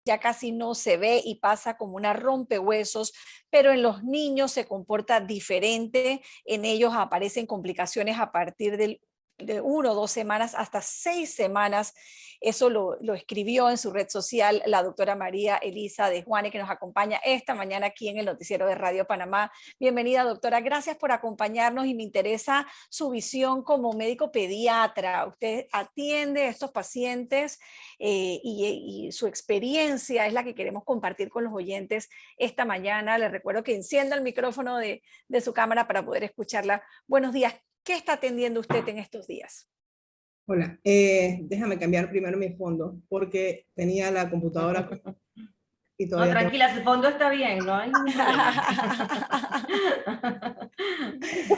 ya casi no se ve y pasa como una rompehuesos, pero en los niños se comporta diferente, en ellos aparecen complicaciones a partir de 1 o 2 semanas hasta 6 semanas. Eso lo escribió en su red social la doctora María Elisa de Juane, que nos acompaña esta mañana aquí en el noticiero de Radio Panamá. Bienvenida, doctora. Gracias por acompañarnos y me interesa su visión como médico pediatra. Usted atiende a estos pacientes y su experiencia es la que queremos compartir con los oyentes esta mañana. Les recuerdo que encienda el micrófono de su cámara para poder escucharla. Buenos días. ¿Qué está atendiendo usted en estos días? Hola, déjame cambiar primero mi fondo porque tenía la computadora y No, todavía tengo tranquila, ese fondo está bien, no hay ningún problema.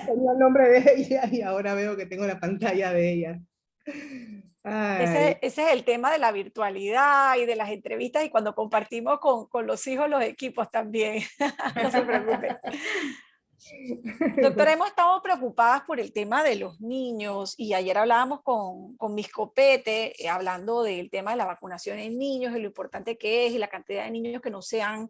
tenía el nombre de ella y ahora veo que tengo la pantalla de ella. Ay, Ese es el tema de la virtualidad y de las entrevistas y cuando compartimos con los hijos los equipos también. No se preocupe. Doctora, hemos estado preocupadas por el tema de los niños y ayer hablábamos con Miss Copete, hablando del tema de la vacunación en niños y lo importante que es y la cantidad de niños que no se han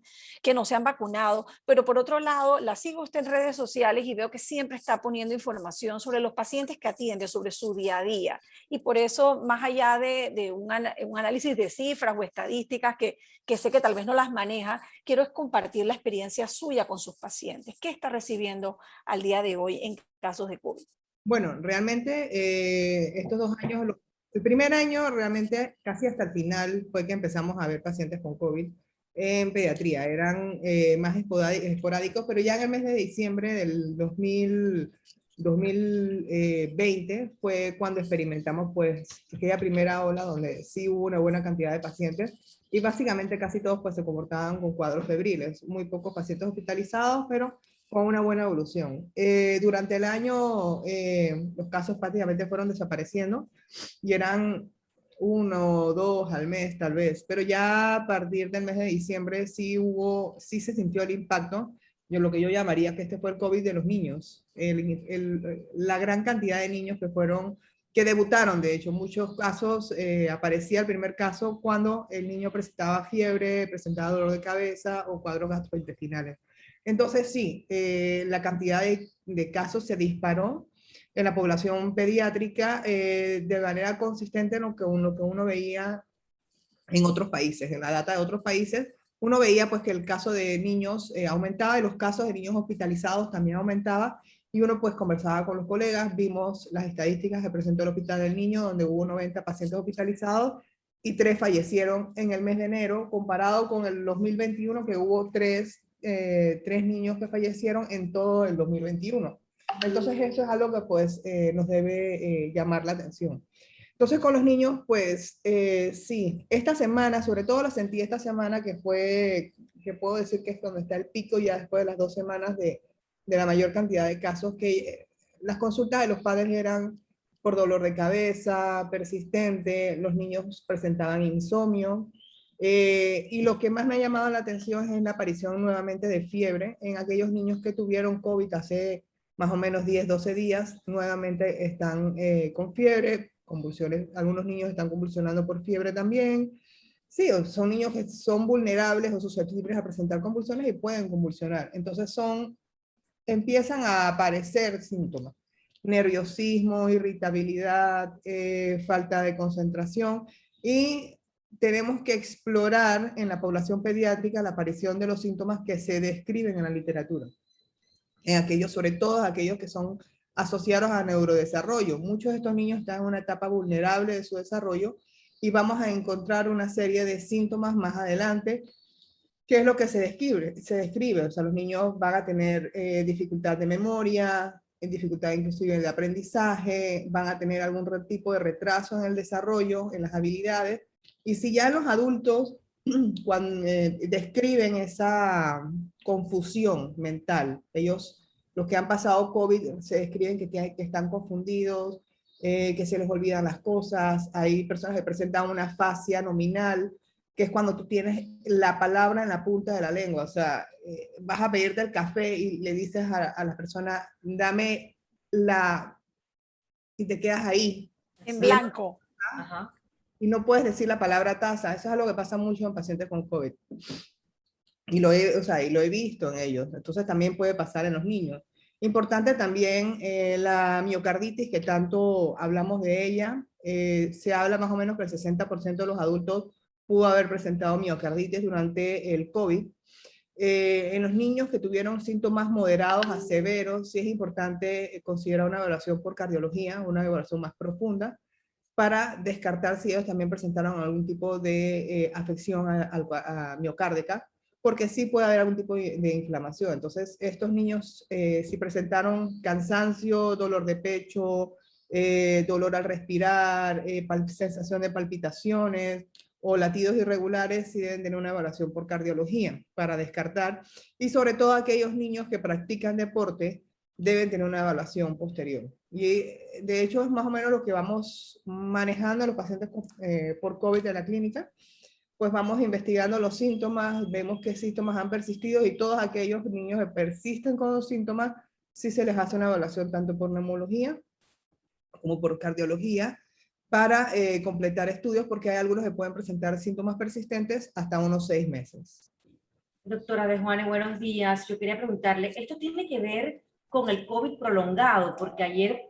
vacunado, pero por otro lado, la sigo usted en redes sociales y veo que siempre está poniendo información sobre los pacientes que atiende, sobre su día a día. Y por eso, más allá de un análisis de cifras o estadísticas que sé que tal vez no las maneja, quiero es compartir la experiencia suya con sus pacientes. ¿Qué está recibiendo al día de hoy en casos de COVID? bueno, realmente estos 2 años, el primer año realmente casi hasta el final fue que empezamos a ver pacientes con COVID en pediatría. Eran más esporádicos, pero ya en el mes de diciembre del 2020 fue cuando experimentamos pues aquella primera ola donde sí hubo una buena cantidad de pacientes y básicamente casi todos pues se comportaban con cuadros febriles, muy pocos pacientes hospitalizados, pero con una buena evolución. Durante el año los casos prácticamente fueron desapareciendo y eran 1 o 2 al mes tal vez, pero ya a partir del mes de diciembre sí se sintió el impacto, lo que yo llamaría que este fue el COVID de los niños, la gran cantidad de niños que debutaron, de hecho, muchos casos, aparecía el primer caso cuando el niño presentaba fiebre, presentaba dolor de cabeza o cuadros gastrointestinales. Entonces sí, la cantidad de casos se disparó en la población pediátrica de manera consistente en lo que uno veía en otros países, en la data de otros países, uno veía pues que el caso de niños aumentaba y los casos de niños hospitalizados también aumentaba y uno pues conversaba con los colegas, vimos las estadísticas que presentó el Hospital del Niño donde hubo 90 pacientes hospitalizados y 3 fallecieron en el mes de enero, comparado con el 2021 que hubo 3 niños que fallecieron en todo el 2021. Entonces eso es algo que pues nos debe llamar la atención. Entonces con los niños, pues sí, esta semana, sobre todo la sentí esta semana que puedo decir que es donde está el pico ya después de las 2 semanas de la mayor cantidad de casos, que las consultas de los padres eran por dolor de cabeza, persistente, los niños presentaban insomnio, y lo que más me ha llamado la atención es la aparición nuevamente de fiebre en aquellos niños que tuvieron COVID hace más o menos 10, 12 días, nuevamente están con fiebre, convulsiones, algunos niños están convulsionando por fiebre también. Sí, son niños que son vulnerables o susceptibles a presentar convulsiones y pueden convulsionar. Entonces empiezan a aparecer síntomas. Nerviosismo, irritabilidad, falta de concentración y tenemos que explorar en la población pediátrica la aparición de los síntomas que se describen en la literatura. En aquellos, sobre todo aquellos que son asociados a neurodesarrollo. Muchos de estos niños están en una etapa vulnerable de su desarrollo y vamos a encontrar una serie de síntomas más adelante. ¿Qué es lo que se describe? O sea, los niños van a tener dificultad de memoria, dificultad inclusive de aprendizaje, van a tener algún tipo de retraso en el desarrollo, en las habilidades. Y si ya los adultos cuando describen esa confusión mental, los que han pasado COVID, se describen que están confundidos, que se les olvidan las cosas, hay personas que presentan una afasia nominal, que es cuando tú tienes la palabra en la punta de la lengua, o sea, vas a pedirte el café y le dices a la persona, dame y te quedas ahí. En blanco. Ajá. y no puedes decir la palabra tasa. Eso es algo que pasa mucho en pacientes con COVID. Y lo he visto en ellos. Entonces también puede pasar en los niños. Importante también la miocarditis, que tanto hablamos de ella. Se habla más o menos que el 60% de los adultos pudo haber presentado miocarditis durante el COVID. En los niños que tuvieron síntomas moderados a severos, sí es importante considerar una evaluación por cardiología, una evaluación más profunda, para descartar si ellos también presentaron algún tipo de afección a miocárdica, porque sí puede haber algún tipo de inflamación. Entonces, estos niños, si presentaron cansancio, dolor de pecho, dolor al respirar, sensación de palpitaciones o latidos irregulares, sí deben tener una evaluación por cardiología para descartar. Y sobre todo aquellos niños que practican deporte deben tener una evaluación posterior. Y de hecho es más o menos lo que vamos manejando a los pacientes por COVID de la clínica. Pues vamos investigando los síntomas, vemos qué síntomas han persistido y todos aquellos niños que persisten con los síntomas, sí se les hace una evaluación tanto por neumología como por cardiología para completar estudios, porque hay algunos que pueden presentar síntomas persistentes hasta unos 6 meses. Doctora De Juane, buenos días. Yo quería preguntarle, ¿esto tiene que ver con el COVID prolongado? Porque ayer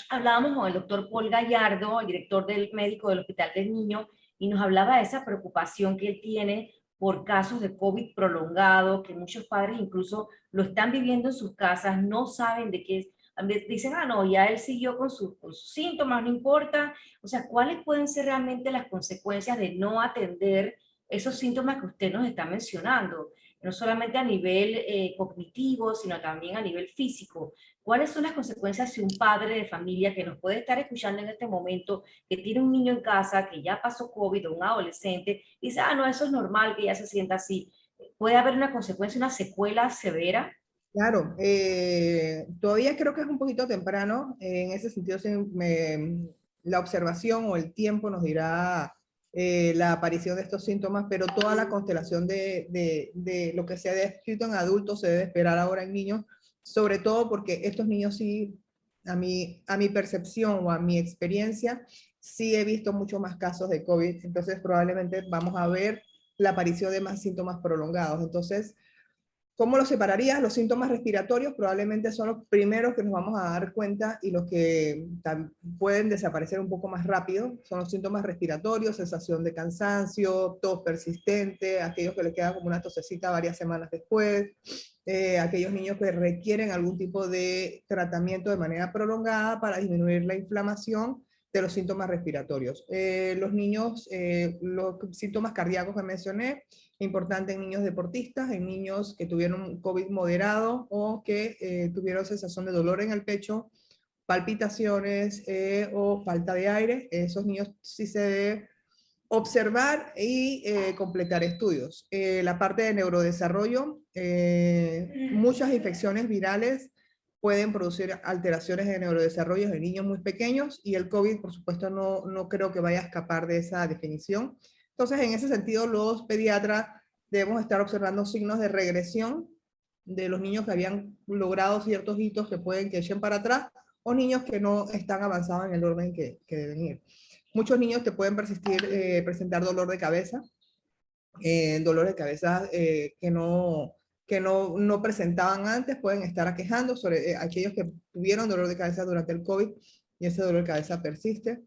hablábamos con el doctor Paul Gallardo, el director del médico del Hospital del Niño, y nos hablaba de esa preocupación que él tiene por casos de COVID prolongado, que muchos padres incluso lo están viviendo en sus casas, no saben de qué es. Dicen, ah, no, ya él siguió con sus síntomas, no importa. O sea, ¿cuáles pueden ser realmente las consecuencias de no atender esos síntomas que usted nos está mencionando? No solamente a nivel cognitivo, sino también a nivel físico. ¿Cuáles son las consecuencias si un padre de familia que nos puede estar escuchando en este momento, que tiene un niño en casa, que ya pasó COVID o un adolescente, dice, ah, no, eso es normal que ya se sienta así? ¿Puede haber una consecuencia, una secuela severa? Claro, todavía creo que es un poquito temprano. En ese sentido, sí, la observación o el tiempo nos dirá la aparición de estos síntomas, pero toda la constelación de lo que se ha descrito en adultos se debe esperar ahora en niños, sobre todo porque estos niños sí, a mi percepción o a mi experiencia, sí he visto mucho más casos de COVID, entonces probablemente vamos a ver la aparición de más síntomas prolongados. Entonces, ¿cómo los separarías? Los síntomas respiratorios probablemente son los primeros que nos vamos a dar cuenta y los que pueden desaparecer un poco más rápido. Son los síntomas respiratorios, sensación de cansancio, tos persistente, aquellos que les queda como una tosecita varias semanas después, aquellos niños que requieren algún tipo de tratamiento de manera prolongada para disminuir la inflamación de los síntomas respiratorios. Los niños, los síntomas cardíacos que mencioné, importante en niños deportistas, en niños que tuvieron COVID moderado o que tuvieron sensación de dolor en el pecho, palpitaciones o falta de aire. Esos niños sí se debe observar y completar estudios. La parte de neurodesarrollo, muchas infecciones virales pueden producir alteraciones de neurodesarrollo en niños muy pequeños y el COVID, por supuesto, no creo que vaya a escapar de esa definición. Entonces, en ese sentido, los pediatras debemos estar observando signos de regresión de los niños que habían logrado ciertos hitos que pueden que echen para atrás o niños que no están avanzados en el orden que deben ir. Muchos niños te pueden presentar dolor de cabeza, dolor de cabeza que no presentaban antes, pueden estar aquejando sobre aquellos que tuvieron dolor de cabeza durante el COVID y ese dolor de cabeza persiste.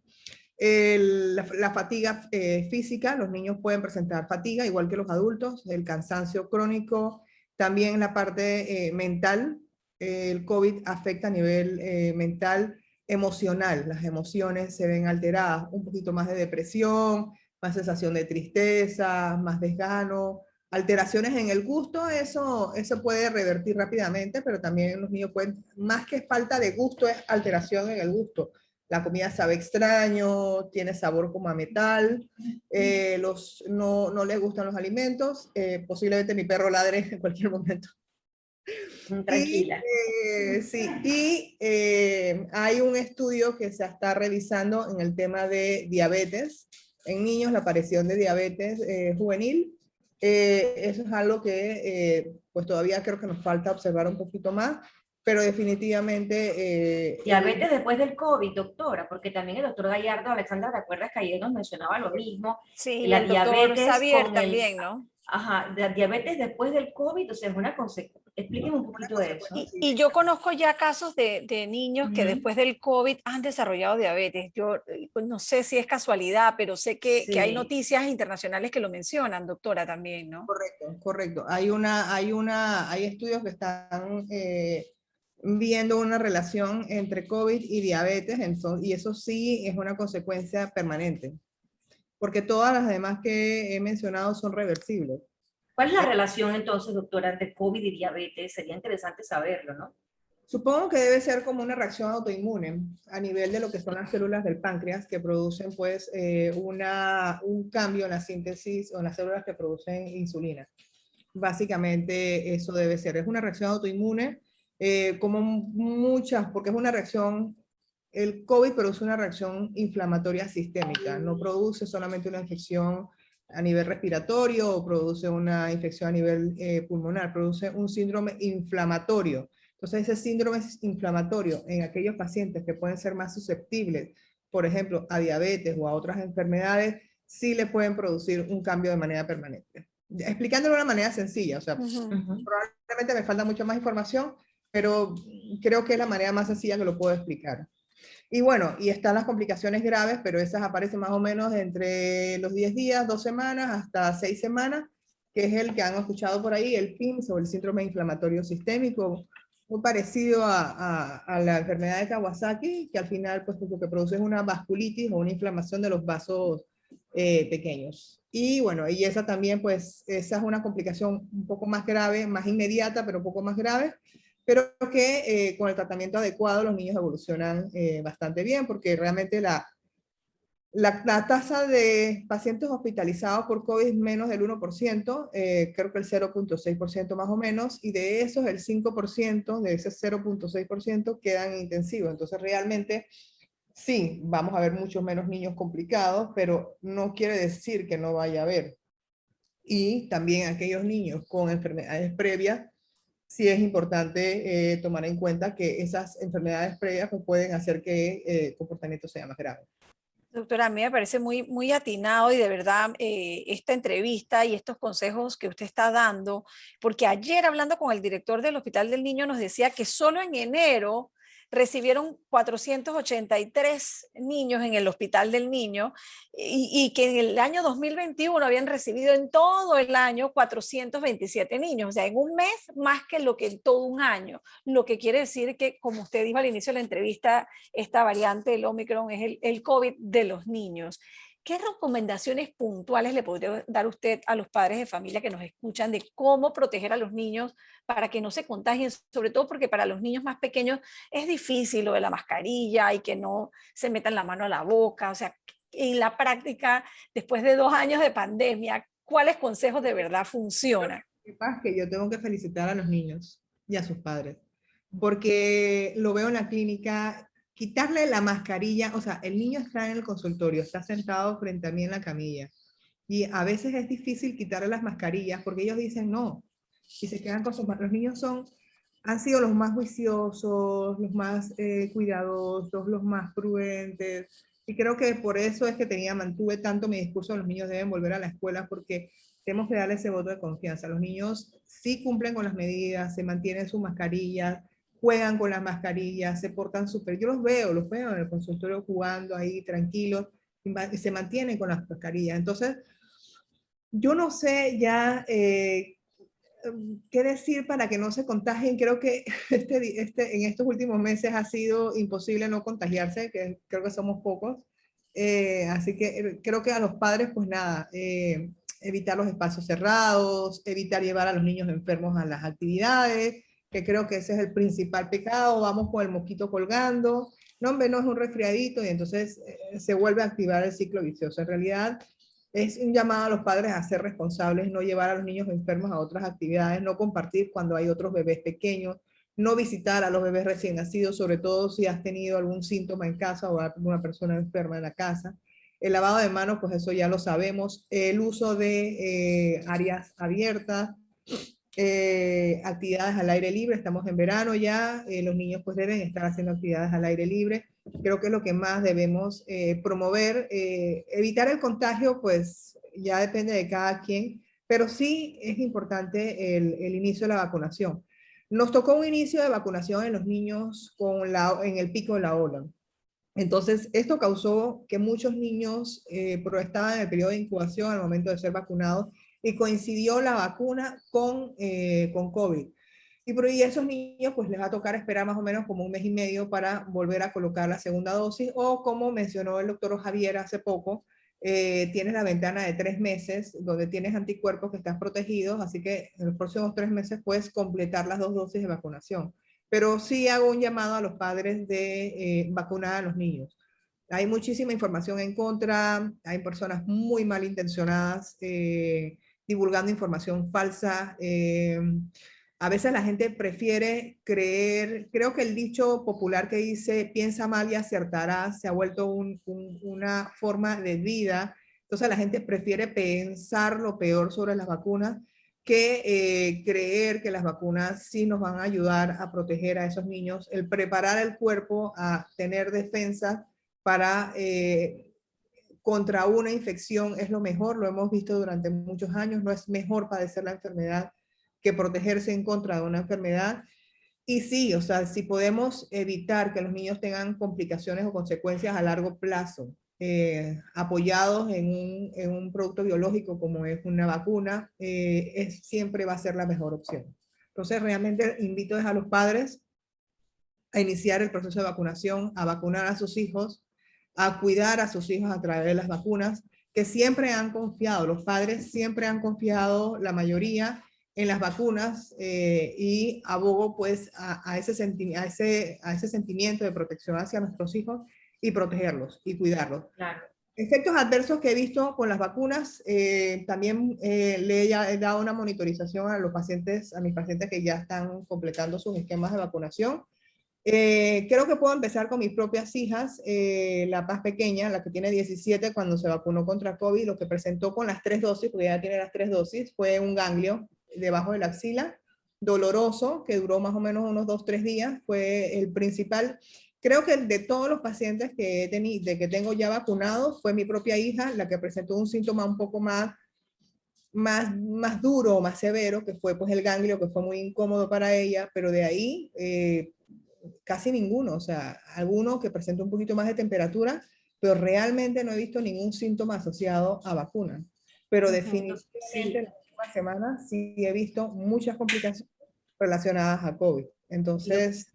La fatiga física, los niños pueden presentar fatiga, igual que los adultos, el cansancio crónico, también la parte mental, el COVID afecta a nivel mental, emocional, las emociones se ven alteradas, un poquito más de depresión, más sensación de tristeza, más desgano, alteraciones en el gusto, eso puede revertir rápidamente, pero también los niños pueden, más que falta de gusto, es alteración en el gusto. La comida sabe extraño, tiene sabor como a metal, no les gustan los alimentos, posiblemente mi perro ladre en cualquier momento. Tranquila. Hay un estudio que se está revisando en el tema de diabetes. En niños, la aparición de diabetes juvenil. Eso es algo que pues todavía creo que nos falta observar un poquito más. pero definitivamente Diabetes después del COVID, doctora, porque también el doctor Gallardo, Alexandra, ¿te acuerdas que ayer nos mencionaba lo mismo? Sí, La el doctor diabetes Xavier con el, también, ¿no? ajá, la diabetes después del COVID, o sea, es una consecuencia. Explíqueme un una poquito de consecuencia, eso. Y yo conozco ya casos de niños que Ujú. después del COVID han desarrollado diabetes. Yo pues, no sé si es casualidad, pero sé que hay Sí. noticias internacionales que lo mencionan, doctora, también, ¿no? correcto, correcto. Hay estudios que están viendo una relación entre COVID y diabetes, y eso sí es una consecuencia permanente, porque todas las demás que he mencionado son reversibles. ¿Cuál es la relación entonces, doctora, entre COVID y diabetes? Sería interesante saberlo, ¿no? Supongo que debe ser como una reacción autoinmune a nivel de lo que son las células del páncreas que producen pues un cambio en la síntesis o en las células que producen insulina. Básicamente eso debe ser. Es una reacción autoinmune como muchas, porque es una reacción, el COVID produce una reacción inflamatoria sistémica, no produce solamente una infección a nivel respiratorio o produce una infección a nivel pulmonar, produce un síndrome inflamatorio. Entonces, ese síndrome inflamatorio en aquellos pacientes que pueden ser más susceptibles, por ejemplo, a diabetes o a otras enfermedades, sí le pueden producir un cambio de manera permanente. Explicándolo de una manera sencilla, o sea, Ujú. Ujú. probablemente me falta mucha más información, pero creo que es la manera más sencilla que lo puedo explicar. Y bueno, y están las complicaciones graves, pero esas aparecen más o menos entre los 10 días, 2 semanas, hasta 6 semanas, que es el que han escuchado por ahí, el PIMS o el síndrome inflamatorio sistémico, muy parecido a la enfermedad de Kawasaki, que al final pues lo que produce es una vasculitis o una inflamación de los vasos pequeños. Y bueno, y esa también pues, esa es una complicación un poco más grave, más inmediata, pero un poco más grave, pero que con el tratamiento adecuado los niños evolucionan bastante bien, porque realmente la tasa de pacientes hospitalizados por COVID es menos del 1%, creo que el 0,6% más o menos, y de esos el 5%, de ese 0,6% quedan en intensivo. Entonces realmente sí, vamos a ver muchos menos niños complicados, pero no quiere decir que no vaya a haber. Y también aquellos niños con enfermedades previas, sí es importante tomar en cuenta que esas enfermedades previas pues, pueden hacer que el comportamiento sea más grave. Doctora, a mí me parece muy atinado y de verdad esta entrevista y estos consejos que usted está dando, porque ayer hablando con el director del Hospital del Niño nos decía que solo en enero recibieron 483 niños en el Hospital del Niño y que en el año 2021 habían recibido en todo el año 427 niños, o sea, en un mes más que lo que en todo un año, lo que quiere decir que, como usted dijo al inicio de la entrevista, esta variante del Omicron es el COVID de los niños. ¿Qué recomendaciones puntuales le podría dar usted a los padres de familia que nos escuchan de cómo proteger a los niños para que no se contagien? Sobre todo porque para los niños más pequeños es difícil lo de la mascarilla y que no se metan la mano a la boca. O sea, en la práctica, después de 2 años de pandemia, ¿cuáles consejos de verdad funcionan? Que yo tengo que felicitar a los niños y a sus padres, porque lo veo en la clínica, quitarle la mascarilla, o sea, el niño está en el consultorio, está sentado frente a mí en la camilla, y a veces es difícil quitarle las mascarillas porque ellos dicen no, y se quedan con sus manos. Los niños han sido los más juiciosos, los más cuidadosos, los más prudentes, y creo que por eso es que mantuve tanto mi discurso, los niños deben volver a la escuela, porque tenemos que darle ese voto de confianza. Los niños sí cumplen con las medidas, se mantienen sus mascarillas, juegan con las mascarillas, se portan súper. Yo los veo en el consultorio jugando ahí tranquilos, y se mantienen con las mascarillas. Entonces, yo no sé ya qué decir para que no se contagien. Creo que en estos últimos meses ha sido imposible no contagiarse, que creo que somos pocos. Así que creo que a los padres, pues nada, evitar los espacios cerrados, evitar llevar a los niños enfermos a las actividades, que creo que ese es el principal pecado. Vamos con el mosquito colgando, no, hombre, no es un resfriadito, y entonces se vuelve a activar el ciclo vicioso. En realidad, es un llamado a los padres a ser responsables, no llevar a los niños enfermos a otras actividades, no compartir cuando hay otros bebés pequeños, no visitar a los bebés recién nacidos, sobre todo si has tenido algún síntoma en casa o alguna persona enferma en la casa. El lavado de manos, pues eso ya lo sabemos. El uso de áreas abiertas, actividades al aire libre, estamos en verano ya, los niños pues deben estar haciendo actividades al aire libre. Creo que es lo que más debemos promover. Evitar el contagio pues ya depende de cada quien, pero sí es importante el inicio de la vacunación. Nos tocó un inicio de vacunación en los niños en el pico de la ola. Entonces, esto causó que muchos niños estaban en el periodo de incubación al momento de ser vacunados y coincidió la vacuna con COVID. Y a esos niños pues les va a tocar esperar más o menos como un mes y medio para volver a colocar la segunda dosis, o como mencionó el doctor Javier hace poco, tienes la ventana de 3 meses donde tienes anticuerpos que estás protegidos, así que en los próximos 3 meses puedes completar las 2 dosis de vacunación. Pero sí hago un llamado a los padres de vacunar a los niños. Hay muchísima información en contra, hay personas muy malintencionadas divulgando información falsa. A veces la gente prefiere creer, creo que el dicho popular que dice piensa mal y acertará se ha vuelto una forma de vida. Entonces la gente prefiere pensar lo peor sobre las vacunas que creer que las vacunas sí nos van a ayudar a proteger a esos niños, el preparar el cuerpo a tener defensa para contra una infección es lo mejor, lo hemos visto durante muchos años, no es mejor padecer la enfermedad que protegerse en contra de una enfermedad. Y sí, o sea, si podemos evitar que los niños tengan complicaciones o consecuencias a largo plazo, apoyados en un producto biológico como es una vacuna, siempre va a ser la mejor opción. Entonces, realmente invito a los padres a iniciar el proceso de vacunación, a vacunar a sus hijos, a cuidar a sus hijos a través de las vacunas, que siempre han confiado, los padres siempre han confiado, la mayoría, en las vacunas, y abogo pues a ese sentimiento de protección hacia nuestros hijos y protegerlos y cuidarlos. Claro. Efectos adversos que he visto con las vacunas, también he dado una monitorización a los pacientes, a mis pacientes que ya están completando sus esquemas de vacunación. Creo que puedo empezar con mis propias hijas, la más pequeña, la que tiene 17, cuando se vacunó contra COVID, lo que presentó con las 3 dosis, porque ya tiene las 3 dosis, fue un ganglio debajo de la axila, doloroso, que duró más o menos unos 2-3 días, fue el principal. Creo que de todos los pacientes que tengo ya vacunados, fue mi propia hija la que presentó un síntoma un poco más duro, más severo, que fue pues el ganglio, que fue muy incómodo para ella, pero de ahí casi ninguno, o sea, alguno que presenta un poquito más de temperatura, pero realmente no he visto ningún síntoma asociado a vacuna. Pero definitivamente en las últimas semanas sí he visto muchas complicaciones relacionadas a COVID. Entonces...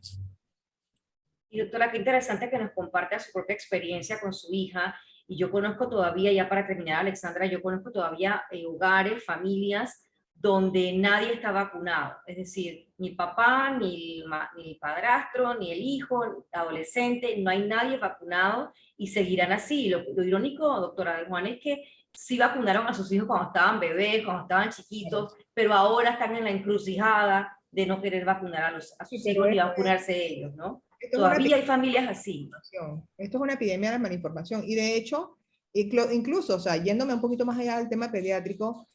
Y doctora, qué interesante que nos comparte su propia experiencia con su hija. Y yo conozco todavía, ya para terminar, Alexandra, yo conozco todavía hogares, familias donde nadie está vacunado. Es decir, ni papá, ni el padrastro, ni el hijo, el adolescente, no hay nadie vacunado y seguirán así. Lo irónico, doctora de Juan, es que sí vacunaron a sus hijos cuando estaban bebés, cuando estaban chiquitos, pero ahora están en la encrucijada de no querer vacunar a sus hijos ni vacunarse ellos, ¿no? Todavía hay familias así. Esto es una epidemia de malinformación. Y de hecho, incluso, o sea, yéndome un poquito más allá del tema pediátrico,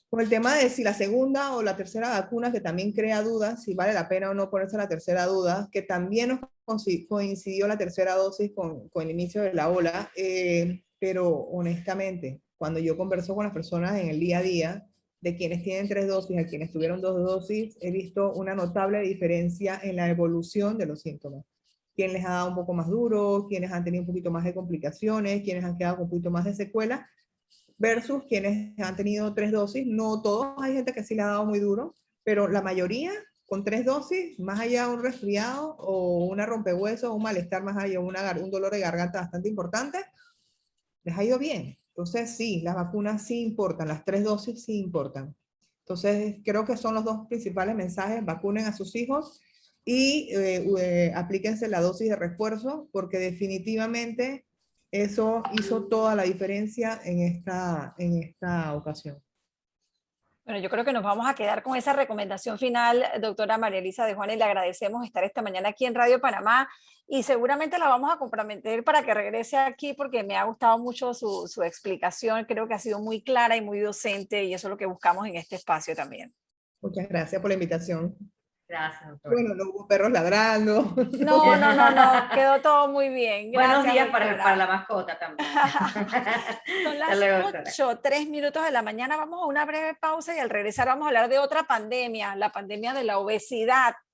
con el tema de si la segunda o la tercera vacuna, que también crea dudas, si vale la pena o no ponerse la tercera duda, que también nos coincidió la tercera dosis con el inicio de la ola, pero honestamente, cuando yo converso con las personas en el día a día, de quienes tienen 3 dosis a quienes tuvieron 2 dosis, he visto una notable diferencia en la evolución de los síntomas. Quienes les ha dado un poco más duro, quienes han tenido un poquito más de complicaciones, quienes han quedado con un poquito más de secuelas, versus quienes han tenido 3 dosis. No todos, hay gente que sí le ha dado muy duro, pero la mayoría con 3 dosis, más allá de un resfriado o una rompehuesos o un malestar, más allá de un dolor de garganta bastante importante, les ha ido bien. Entonces sí, las vacunas sí importan, las 3 dosis sí importan. Entonces creo que son los dos principales mensajes: vacunen a sus hijos y aplíquense la dosis de refuerzo, porque definitivamente eso hizo toda la diferencia en esta ocasión. Bueno, yo creo que nos vamos a quedar con esa recomendación final, doctora María Elisa de Juan, y le agradecemos estar esta mañana aquí en Radio Panamá, y seguramente la vamos a comprometer para que regrese aquí, porque me ha gustado mucho su explicación. Creo que ha sido muy clara y muy docente, y eso es lo que buscamos en este espacio también. Muchas gracias por la invitación. Gracias, doctora. Bueno, no hubo perros ladrando. No, quedó todo muy bien. Buenos Gracias, días doctora. para la mascota también. Son Hasta las luego, doctora. 8:03 de la mañana. Vamos a una breve pausa y al regresar vamos a hablar de otra pandemia, la pandemia de la obesidad.